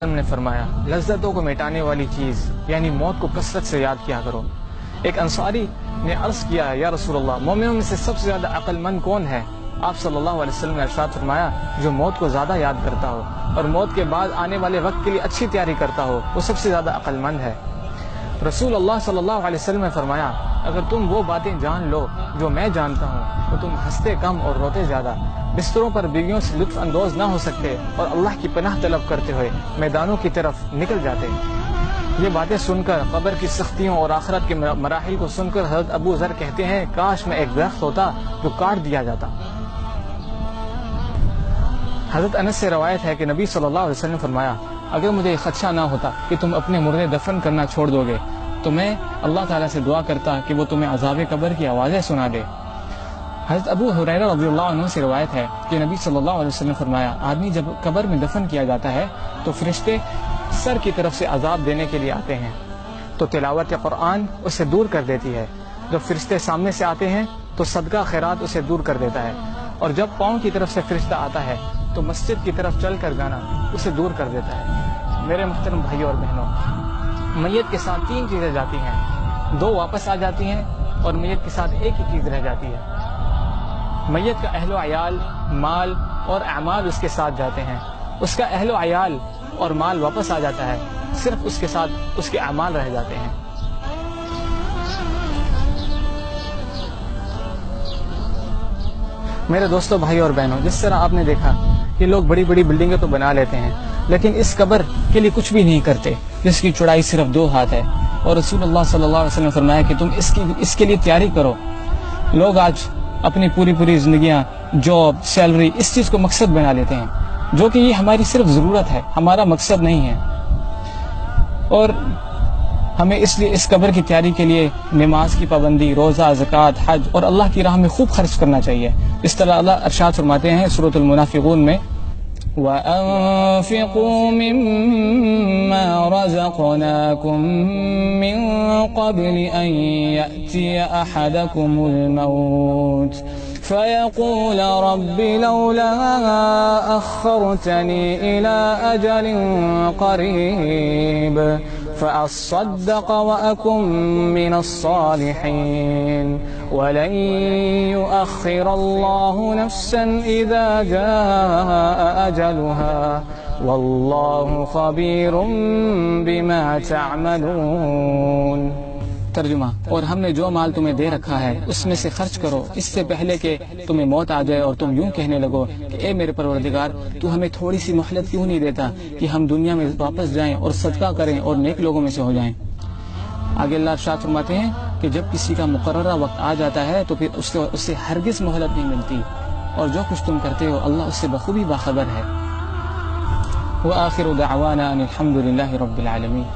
نے فرمایا لذتوں کو مٹانے والی چیز یعنی موت کو کثرت سے یاد کیا کرو۔ ایک انصاری نے عرض کیا یا رسول اللہ مومنوں میں سے سب سے زیادہ عقل مند کون ہے؟ آپ صلی اللہ علیہ وسلم نے ارشاد فرمایا جو موت کو زیادہ یاد کرتا ہو اور موت کے بعد آنے والے وقت کے لیے اچھی تیاری کرتا ہو وہ سب سے زیادہ عقل مند ہے۔ رسول اللہ صلی اللہ علیہ وسلم نے فرمایا اگر تم وہ باتیں جان لو جو میں جانتا ہوں تو تم ہنستے کم اور روتے زیادہ، بستروں پر بیویوں سے لطف اندوز نہ ہو سکتے اور اللہ کی پناہ طلب کرتے ہوئے میدانوں کی طرف نکل جاتے۔ یہ باتیں سن کر قبر کی سختیوں اور آخرت کے مراحل کو سن کر حضرت ابو ذر کہتے ہیں کاش میں ایک درخت ہوتا جو کاٹ دیا جاتا۔ حضرت انس سے روایت ہے کہ نبی صلی اللہ علیہ وسلم نے فرمایا اگر مجھے خدشہ نہ ہوتا کہ تم اپنے مردے دفن کرنا چھوڑ دو گے تو میں اللہ تعالیٰ سے دعا کرتا کہ وہ تمہیں عذاب قبر کی آوازیں سنا دے۔ حضرت ابو ہریرہ رضی اللہ عنہ سے روایت ہے کہ نبی صلی اللہ علیہ وسلم نے فرمایا آدمی جب قبر میں دفن کیا جاتا ہے تو فرشتے سر کی طرف سے عذاب دینے کے لیے آتے ہیں تو تلاوت قرآن اسے دور کر دیتی ہے، جب فرشتے سامنے سے آتے ہیں تو صدقہ خیرات اسے دور کر دیتا ہے، اور جب پاؤں کی طرف سے فرشتہ آتا ہے تو مسجد کی طرف چل کر جانا اسے دور کر دیتا ہے۔ میرے محترم بھائیوں اور بہنوں، میت کے ساتھ تین چیزیں جاتی ہیں، دو واپس آ جاتی ہیں اور میت کے ساتھ ایک ہی چیز رہ جاتی ہے۔ میت کا اہل و عیال، مال اور اعمال اس کے ساتھ جاتے ہیں، اس کا اہل و عیال اور مال واپس آ جاتا ہے، صرف اس کے ساتھ اس کے اعمال رہ جاتے ہیں۔ میرے دوستو بھائی اور بہنوں، جس طرح آپ نے دیکھا کہ لوگ بڑی بڑی بلڈنگیں تو بنا لیتے ہیں لیکن اس قبر کے لیے کچھ بھی نہیں کرتے جس کی چوڑائی صرف 2 ہاتھ ہے، اور رسول اللہ صلی اللہ علیہ وسلم نے فرمایا کہ تم اس کے لیے تیاری کرو۔ لوگ آج اپنی پوری زندگیاں جاب، سیلری اس چیز کو مقصد بنا لیتے ہیں جو کہ یہ ہماری صرف ضرورت ہے، ہمارا مقصد نہیں ہے، اور ہمیں اس لیے اس قبر کی تیاری کے لیے نماز کی پابندی، روزہ، زکوٰۃ، حج اور اللہ کی راہ میں خوب خرچ کرنا چاہیے۔ اس طرح اللہ ارشاد فرماتے ہیں سورۃ المنافقون میں وَأَنفِقُوا مِمَّا رَزَقْنَاكُم مِّن قَبْلِ أَن يَأْتِيَ أَحَدَكُمُ الْمَوْتُ فَيَقُولَ رَبِّ لَوْلَا أَخَّرْتَنِي إِلَىٰ أَجَلٍ قَرِيبٍ فَأَصَّدَّقَ وَأَكُن مِّنَ الصَّالِحِينَ وَلَن يُؤَخِّرَ اللَّهُ نَفْسًا إِذَا جَاءَ أَجَلُهَا وَاللَّهُ خَبِيرٌ بِمَا تَعْمَلُونَ۔ ترجمہ، اور ہم نے جو مال تمہیں دے رکھا ہے اس میں سے خرچ کرو اس سے پہلے کہ تمہیں موت آ جائے اور تم یوں کہنے لگو کہ اے میرے پروردگار تو ہمیں تھوڑی سی مہلت کیوں نہیں دیتا کہ ہم دنیا میں واپس جائیں اور صدقہ کریں اور نیک لوگوں میں سے ہو جائیں۔ آگے اللہ ارشاد فرماتے ہیں کہ جب کسی کا مقررہ وقت آ جاتا ہے تو پھر اس سے ہرگز مہلت نہیں ملتی، اور جو کچھ تم کرتے ہو اللہ اس سے بخوبی باخبر ہے۔ وآخر دعوانا ان الحمد للہ رب العالمین۔